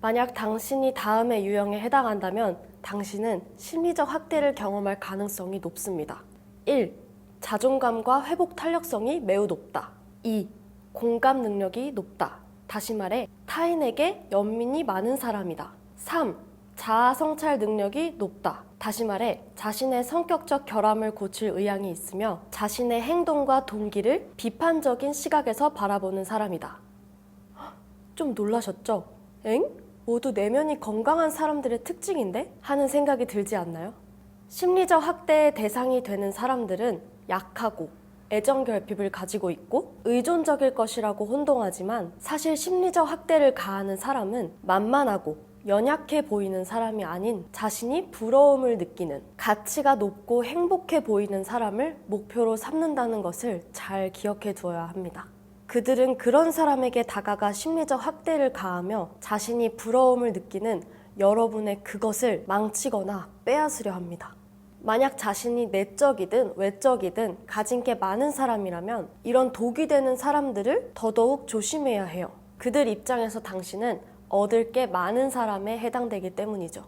만약 당신이 다음의 유형에 해당한다면 당신은 심리적 학대를 경험할 가능성이 높습니다. 1. 자존감과 회복 탄력성이 매우 높다. 2. 공감 능력이 높다. 다시 말해 타인에게 연민이 많은 사람이다. 3. 자아 성찰 능력이 높다. 다시 말해 자신의 성격적 결함을 고칠 의향이 있으며 자신의 행동과 동기를 비판적인 시각에서 바라보는 사람이다. 좀 놀라셨죠? 엥? 모두 내면이 건강한 사람들의 특징인데? 하는 생각이 들지 않나요? 심리적 학대의 대상이 되는 사람들은 약하고 애정결핍을 가지고 있고 의존적일 것이라고 혼동하지만 사실 심리적 학대를 가하는 사람은 만만하고 연약해 보이는 사람이 아닌 자신이 부러움을 느끼는 가치가 높고 행복해 보이는 사람을 목표로 삼는다는 것을 잘 기억해 두어야 합니다. 그들은 그런 사람에게 다가가 심리적 학대를 가하며 자신이 부러움을 느끼는 여러분의 그것을 망치거나 빼앗으려 합니다. 만약 자신이 내적이든 외적이든 가진 게 많은 사람이라면 이런 독이 되는 사람들을 더더욱 조심해야 해요. 그들 입장에서 당신은 얻을 게 많은 사람에 해당되기 때문이죠.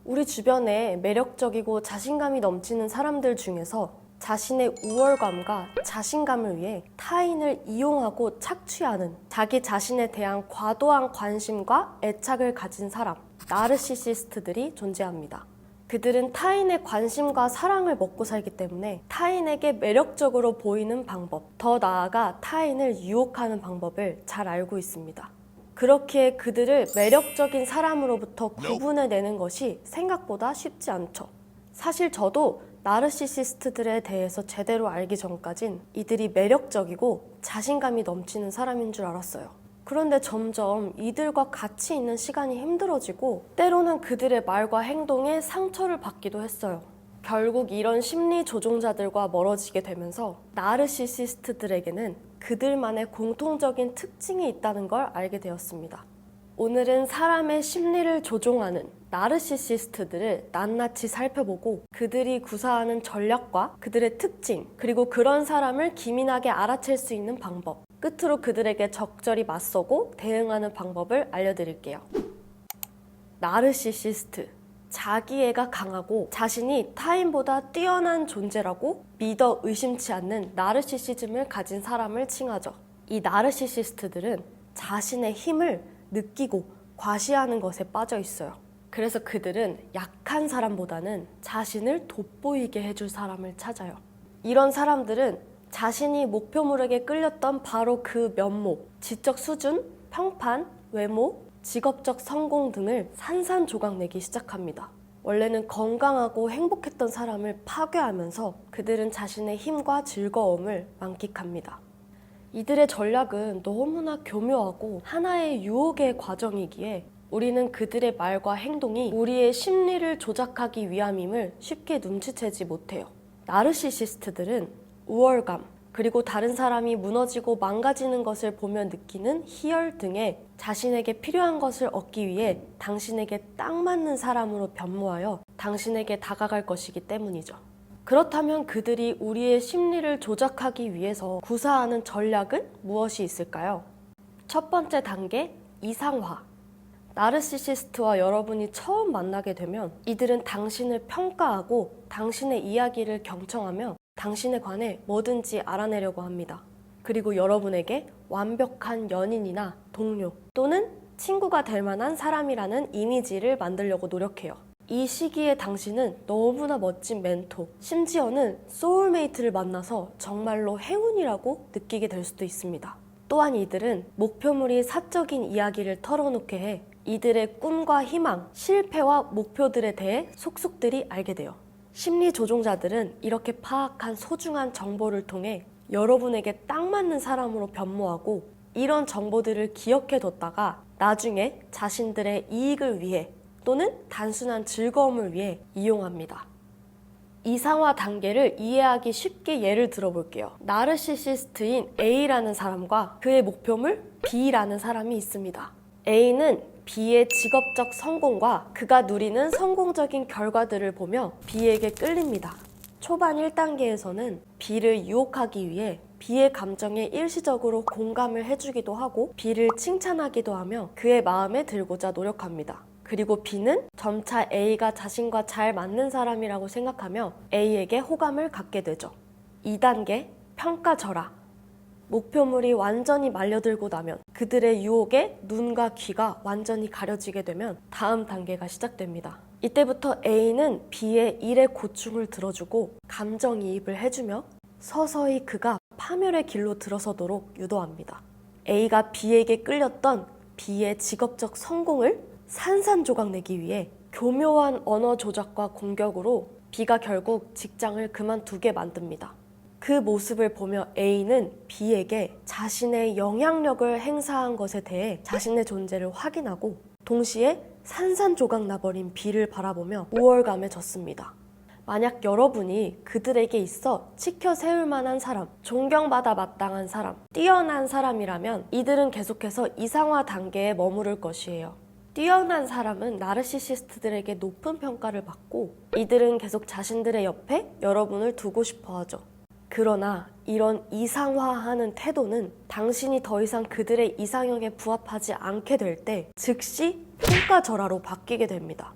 우리 주변에 매력적이고 자신감이 넘치는 사람들 중에서 자신의 우월감과 자신감을 위해 타인을 이용하고 착취하는 자기 자신에 대한 과도한 관심과 애착을 가진 사람, 나르시시스트들이 존재합니다. 그들은 타인의 관심과 사랑을 먹고 살기 때문에 타인에게 매력적으로 보이는 방법, 더 나아가 타인을 유혹하는 방법을 잘 알고 있습니다. 그렇기에 그들을 매력적인 사람으로부터 구분해내는 것이 생각보다 쉽지 않죠. 사실 저도 나르시시스트들에 대해서 제대로 알기 전까진 이들이 매력적이고 자신감이 넘치는 사람인 줄 알았어요. 그런데 점점 이들과 같이 있는 시간이 힘들어지고 때로는 그들의 말과 행동에 상처를 받기도 했어요. 결국 이런 심리 조종자들과 멀어지게 되면서 나르시시스트들에게는 그들만의 공통적인 특징이 있다는 걸 알게 되었습니다. 오늘은 사람의 심리를 조종하는 나르시시스트들을 낱낱이 살펴보고 그들이 구사하는 전략과 그들의 특징, 그리고 그런 사람을 기민하게 알아챌 수 있는 방법, 끝으로 그들에게 적절히 맞서고 대응하는 방법을 알려드릴게요. 나르시시스트, 자기애가 강하고 자신이 타인보다 뛰어난 존재라고 믿어 의심치 않는 나르시시즘을 가진 사람을 칭하죠. 이 나르시시스트들은 자신의 힘을 느끼고 과시하는 것에 빠져 있어요. 그래서 그들은 약한 사람보다는 자신을 돋보이게 해줄 사람을 찾아요. 이런 사람들은 자신이 목표물에게 끌렸던 바로 그 면목, 지적 수준, 평판, 외모, 직업적 성공 등을 산산조각내기 시작합니다. 원래는 건강하고 행복했던 사람을 파괴하면서 그들은 자신의 힘과 즐거움을 만끽합니다. 이들의 전략은 너무나 교묘하고 하나의 유혹의 과정이기에 우리는 그들의 말과 행동이 우리의 심리를 조작하기 위함임을 쉽게 눈치채지 못해요. 나르시시스트들은 우월감, 그리고 다른 사람이 무너지고 망가지는 것을 보며 느끼는 희열 등의 자신에게 필요한 것을 얻기 위해 당신에게 딱 맞는 사람으로 변모하여 당신에게 다가갈 것이기 때문이죠. 그렇다면 그들이 우리의 심리를 조작하기 위해서 구사하는 전략은 무엇이 있을까요? 첫 번째 단계, 이상화. 나르시시스트와 여러분이 처음 만나게 되면 이들은 당신을 평가하고 당신의 이야기를 경청하며 당신에 관해 뭐든지 알아내려고 합니다. 그리고 여러분에게 완벽한 연인이나 동료 또는 친구가 될 만한 사람이라는 이미지를 만들려고 노력해요. 이 시기에 당신은 너무나 멋진 멘토, 심지어는 소울메이트를 만나서 정말로 행운이라고 느끼게 될 수도 있습니다. 또한 이들은 목표물이 사적인 이야기를 털어놓게 해 이들의 꿈과 희망, 실패와 목표들에 대해 속속들이 알게 돼요. 심리 조종자들은 이렇게 파악한 소중한 정보를 통해 여러분에게 딱 맞는 사람으로 변모하고 이런 정보들을 기억해뒀다가 나중에 자신들의 이익을 위해 또는 단순한 즐거움을 위해 이용합니다. 이상화 단계를 이해하기 쉽게 예를 들어볼게요. 나르시시스트인 A라는 사람과 그의 목표물 B라는 사람이 있습니다. A는 B의 직업적 성공과 그가 누리는 성공적인 결과들을 보며 B에게 끌립니다. 초반 1단계에서는 B를 유혹하기 위해 B의 감정에 일시적으로 공감을 해주기도 하고 B를 칭찬하기도 하며 그의 마음에 들고자 노력합니다. 그리고 B는 점차 A가 자신과 잘 맞는 사람이라고 생각하며 A에게 호감을 갖게 되죠. 2단계, 평가절하. 목표물이 완전히 말려들고 나면 그들의 유혹에 눈과 귀가 완전히 가려지게 되면 다음 단계가 시작됩니다. 이때부터 A는 B의 일의 고충을 들어주고 감정이입을 해주며 서서히 그가 파멸의 길로 들어서도록 유도합니다. A가 B에게 끌렸던 B의 직업적 성공을 산산조각 내기 위해 교묘한 언어 조작과 공격으로 B가 결국 직장을 그만두게 만듭니다. 그 모습을 보며 A는 B에게 자신의 영향력을 행사한 것에 대해 자신의 존재를 확인하고 동시에 산산조각 나버린 B를 바라보며 우월감에 젖습니다. 만약 여러분이 그들에게 있어 치켜 세울 만한 사람, 존경받아 마땅한 사람, 뛰어난 사람이라면 이들은 계속해서 이상화 단계에 머무를 것이에요. 뛰어난 사람은 나르시시스트들에게 높은 평가를 받고 이들은 계속 자신들의 옆에 여러분을 두고 싶어 하죠. 그러나 이런 이상화하는 태도는 당신이 더 이상 그들의 이상형에 부합하지 않게 될 때 즉시 평가절하로 바뀌게 됩니다.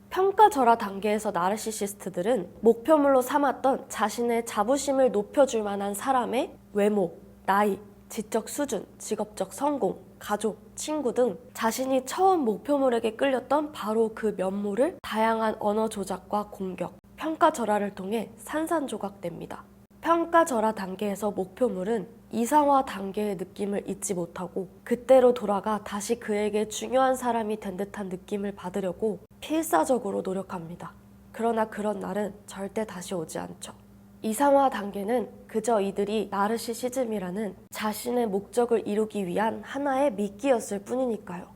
평가절하 단계에서 나르시시스트들은 목표물로 삼았던 자신의 자부심을 높여줄 만한 사람의 외모, 나이, 지적 수준, 직업적 성공, 가족, 친구 등 자신이 처음 목표물에게 끌렸던 바로 그 면모를 다양한 언어 조작과 공격, 평가절하를 통해 산산조각냅니다. 평가절하 단계에서 목표물은 이상화 단계의 느낌을 잊지 못하고 그때로 돌아가 다시 그에게 중요한 사람이 된 듯한 느낌을 받으려고 필사적으로 노력합니다. 그러나 그런 날은 절대 다시 오지 않죠. 이상화 단계는 그저 이들이 나르시시즘이라는 자신의 목적을 이루기 위한 하나의 미끼였을 뿐이니까요.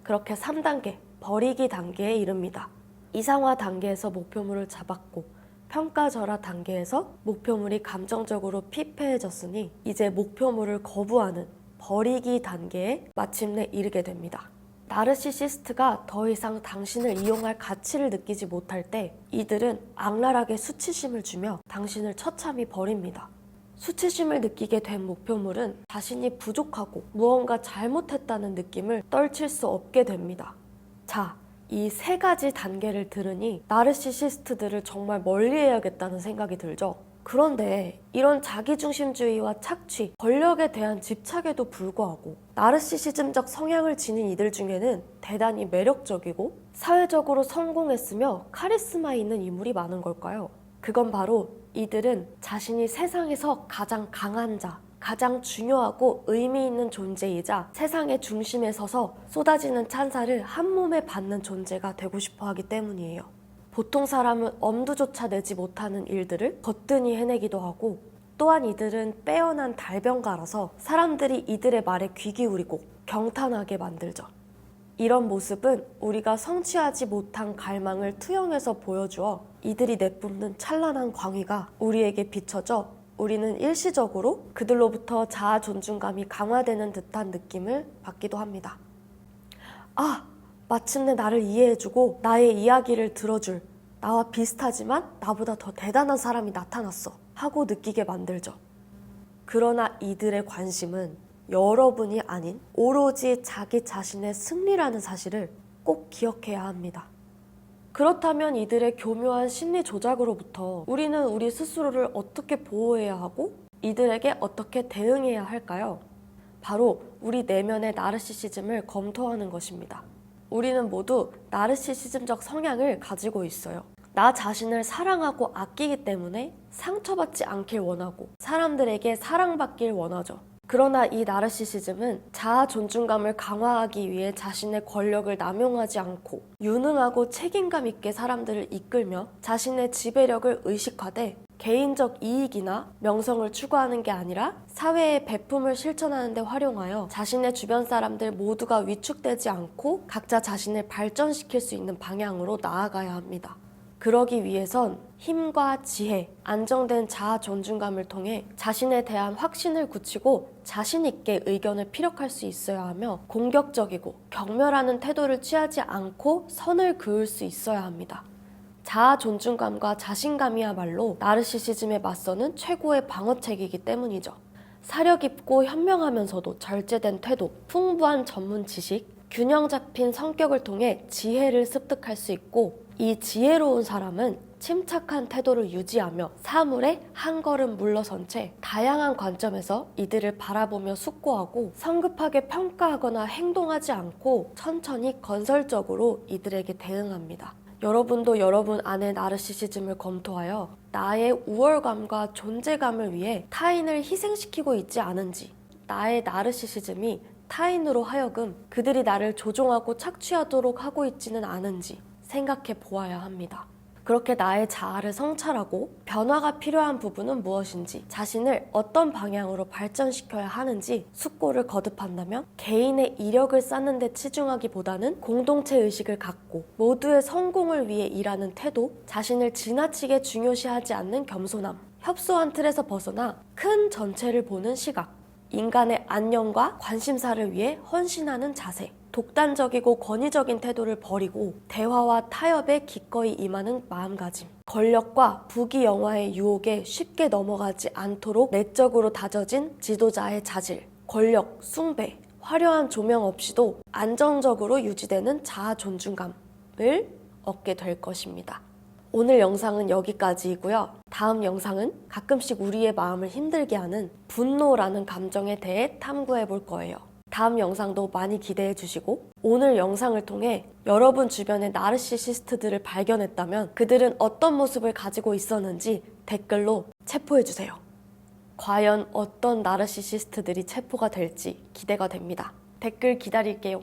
그렇게 3단계, 버리기 단계에 이릅니다. 이상화 단계에서 목표물을 잡았고 평가절하 단계에서 목표물이 감정적으로 피폐해졌으니 이제 목표물을 거부하는 버리기 단계에 마침내 이르게 됩니다. 나르시시스트가 더 이상 당신을 이용할 가치를 느끼지 못할 때 이들은 악랄하게 수치심을 주며 당신을 처참히 버립니다. 수치심을 느끼게 된 목표물은 자신이 부족하고 무언가 잘못했다는 느낌을 떨칠 수 없게 됩니다. 자, 이 3가지 단계를 들으니 나르시시스트들을 정말 멀리해야겠다는 생각이 들죠. 그런데 이런 자기중심주의와 착취, 권력에 대한 집착에도 불구하고 나르시시즘적 성향을 지닌 이들 중에는 대단히 매력적이고 사회적으로 성공했으며 카리스마 있는 인물이 많은 걸까요? 그건 바로 이들은 자신이 세상에서 가장 강한 자, 가장 중요하고 의미 있는 존재이자 세상의 중심에 서서 쏟아지는 찬사를 한 몸에 받는 존재가 되고 싶어 하기 때문이에요. 보통 사람은 엄두조차 내지 못하는 일들을 거뜬히 해내기도 하고 또한 이들은 빼어난 달변가라서 사람들이 이들의 말에 귀 기울이고 경탄하게 만들죠. 이런 모습은 우리가 성취하지 못한 갈망을 투영해서 보여주어 이들이 내뿜는 찬란한 광의가 우리에게 비춰져 우리는 일시적으로 그들로부터 자아 존중감이 강화되는 듯한 느낌을 받기도 합니다. 아, 마침내 나를 이해해주고 나의 이야기를 들어줄 나와 비슷하지만 나보다 더 대단한 사람이 나타났어 하고 느끼게 만들죠. 그러나 이들의 관심은 여러분이 아닌 오로지 자기 자신의 승리라는 사실을 꼭 기억해야 합니다. 그렇다면 이들의 교묘한 심리 조작으로부터 우리는 우리 스스로를 어떻게 보호해야 하고 이들에게 어떻게 대응해야 할까요? 바로 우리 내면의 나르시시즘을 검토하는 것입니다. 우리는 모두 나르시시즘적 성향을 가지고 있어요. 나 자신을 사랑하고 아끼기 때문에 상처받지 않길 원하고 사람들에게 사랑받길 원하죠. 그러나 이 나르시시즘은 자아 존중감을 강화하기 위해 자신의 권력을 남용하지 않고 유능하고 책임감 있게 사람들을 이끌며 자신의 지배력을 의식화돼 개인적 이익이나 명성을 추구하는 게 아니라 사회의 배품을 실천하는 데 활용하여 자신의 주변 사람들 모두가 위축되지 않고 각자 자신을 발전시킬 수 있는 방향으로 나아가야 합니다. 그러기 위해선 힘과 지혜, 안정된 자아 존중감을 통해 자신에 대한 확신을 굳히고 자신 있게 의견을 피력할 수 있어야 하며 공격적이고 경멸하는 태도를 취하지 않고 선을 그을 수 있어야 합니다. 자아 존중감과 자신감이야말로 나르시시즘에 맞서는 최고의 방어책이기 때문이죠. 사려 깊고 현명하면서도 절제된 태도, 풍부한 전문 지식, 균형 잡힌 성격을 통해 지혜를 습득할 수 있고, 이 지혜로운 사람은 침착한 태도를 유지하며 사물에 한 걸음 물러선 채 다양한 관점에서 이들을 바라보며 숙고하고, 성급하게 평가하거나 행동하지 않고 천천히 건설적으로 이들에게 대응합니다. 여러분도 여러분 안의 나르시시즘을 검토하여 나의 우월감과 존재감을 위해 타인을 희생시키고 있지 않은지, 나의 나르시시즘이 타인으로 하여금 그들이 나를 조종하고 착취하도록 하고 있지는 않은지 생각해 보아야 합니다. 그렇게 나의 자아를 성찰하고 변화가 필요한 부분은 무엇인지, 자신을 어떤 방향으로 발전시켜야 하는지 숙고를 거듭한다면, 개인의 이력을 쌓는 데 치중하기보다는 공동체 의식을 갖고 모두의 성공을 위해 일하는 태도, 자신을 지나치게 중요시하지 않는 겸손함, 협소한 틀에서 벗어나 큰 전체를 보는 시각, 인간의 안녕과 관심사를 위해 헌신하는 자세, 독단적이고 권위적인 태도를 버리고 대화와 타협에 기꺼이 임하는 마음가짐, 권력과 부귀영화의 유혹에 쉽게 넘어가지 않도록 내적으로 다져진 지도자의 자질, 권력, 숭배, 화려한 조명 없이도 안정적으로 유지되는 자아 존중감을 얻게 될 것입니다. 오늘 영상은 여기까지이고요. 다음 영상은 가끔씩 우리의 마음을 힘들게 하는 분노라는 감정에 대해 탐구해 볼 거예요. 다음 영상도 많이 기대해 주시고, 오늘 영상을 통해 여러분 주변의 나르시시스트들을 발견했다면 그들은 어떤 모습을 가지고 있었는지 댓글로 체포해 주세요. 과연 어떤 나르시시스트들이 체포가 될지 기대가 됩니다. 댓글 기다릴게요.